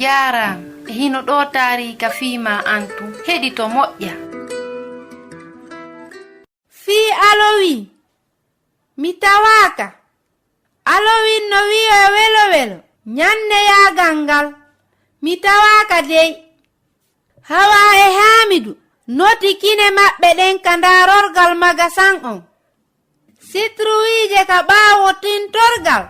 Jara hino ɗo tarika fiima antu heɗi to moƴƴa. Fii Alowi mi tawaka. Alowin no wi'o welo welo nyanne yagal ngal mi tawaka dey. Hawa e Hamidu noti kine maɓɓe ɗen ka ndarorgal magasan on. Sitruwije ka ɓaawo tintorgal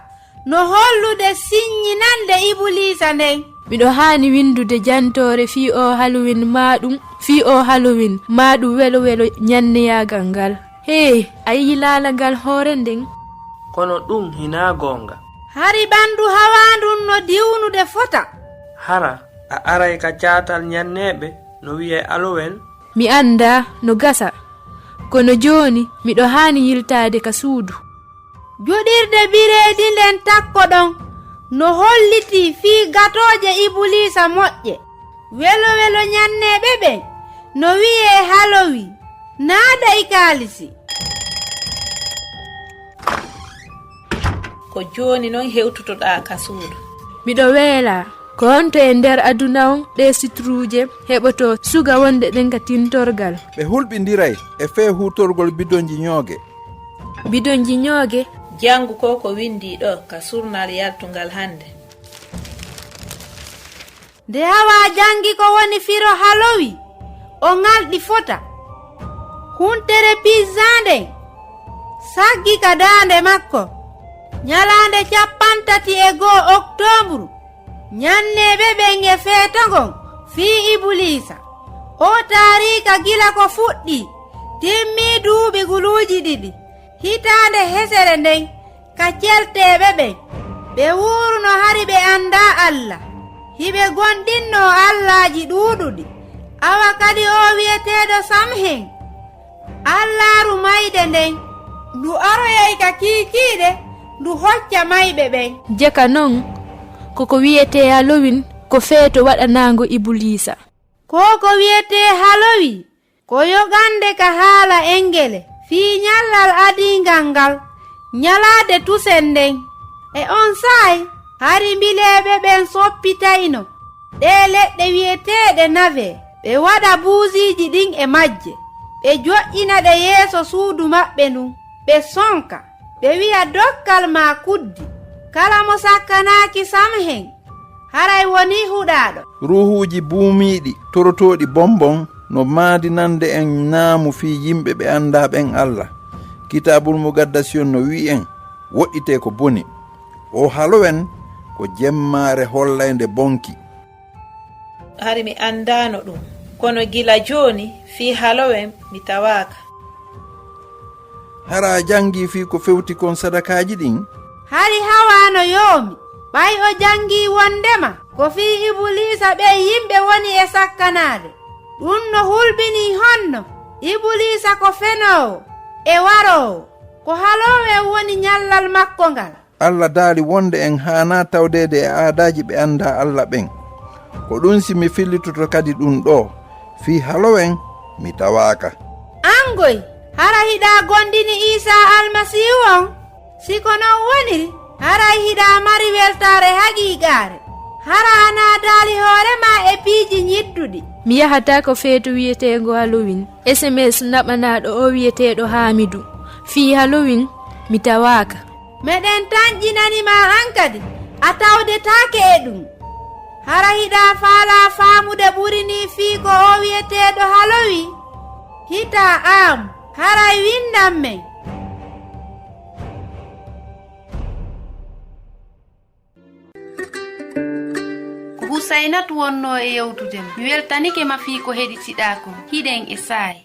no hollude siññinande Ibulisa nden. Miɗo hani windude jantore fi o Halloween maɗum welo welo nyanne yagal ngal. Hey, ayi lalangal hoore nden. Kono ɗum hina gonga. Hari bandu hawandun no diwnude fota. Hara a aray ka catal nyanneɓe no wi'e Halloween. Mi anda no gasa. Kono joni miɗo hani yiltade ka suudu. Joɗirde bireedi nden takko ɗon no holliti fii gatoje Ibulisa moƴƴe. Welo welo nyanneɓe ɓen no wi'e Halloween naada e kaalisi. Ko joni non hewtutoɗa ka suudu. Miɗo weela ko honto e nder aduna on ɗe sitruje heɓoto suga wonde ɗen ka tintorgal. Ɓe hulɓindiray e fee hutorgol bidonji ñooge. Bidonji ñooge? Jangu ko windi ɗo ka surnal yaltungal hande. Nde Hawa jangi ko woni firo Halloween o ngalɗi fota. Huntere pizzande saggi ka dande makko. Nyalande 31 Oktombru nyanneɓe ɓen e feetongon fii Ibulisa. O tarika gila ko fuɗɗi timmi duuɓi guluuji 2 hitande hesere nden ka celteɓe ɓen ɓe wuruno hari ɓe anda Allah hiɓe gonɗinno Allahji ɗuuɗuɗi. Awa kadi o wi'eteɗo Samhen Allahru mayde nden ndu aroyay ka kiikiiɗe ndu hocca mayɓe ɓen. Jeka non koko wiyete Halloween ko feeto waɗanago Ibulisa. Ko wiyete Halloween ko yogande ka haala engele fii nyallal adingal ngal nyalade tusen nden. E on saay hari mbileɓe ɓen soppitayno ɗe leɗɗe wiyeteɗe nave ɓe waɗa buusiji ɗin e majje ɓe jo'ina ɗe yeeso suudu maɓɓe ndun ɓe sonka ɓe wi'a dokkal ma kuddi kala mo sakkanaaki Samhen haray woni huɗaɗo. Ruhuji buumiɗi torotoɗi bonbon no maadinande en naamu fi yimɓe ɓe anda ɓen Allah. Kitabul Mugaddasiyon no wi en woɗɗite ko boni. O Halloween ko jemmare hollayde bonki. Hari mi andano ɗum kono gila joni fi Halloween mi tawaka. Hara jangi fi ko fewti kon sadakaji ɗin. Hari Hawano yoomi ɓay o jangi wondema ko fi Ibulisa ɓe yimɓe woni e sakkanade. Ɗum no hulɓini honno Ibulisa ko fenowo e warowo ko Halloween woni nyallal makko ngal. Allah daali wonde en hana tawdede e aadaji ɓe anda Allah ɓen. Ko ɗum si mi fillitoto kadi ɗum ɗo fi Halloween mi tawaka. Angoy hara hiɗa gondini Isa Almasihu on. Siko non woniri haray hiɗa mari weltare haqiqare. Hara ana daali hoorema e piiji ñidduɗi. Mi yahata ko feeto wiyetego Halloween. SMS naɓanaɗo o wiyeteɗo Hamidu. Fi Halloween mi tawaka. Meɗen tanƴinanima hankadi a tawdetake e ɗum. Hara hiɗa faala faamude ɓurini fii ko o wiyeteɗo Halloween. Hita am haray windan men. Ko Husainatu wonno e yewtudem. Mi weltanike ma fii ko heɗitiɗa ko hiɗen e saay.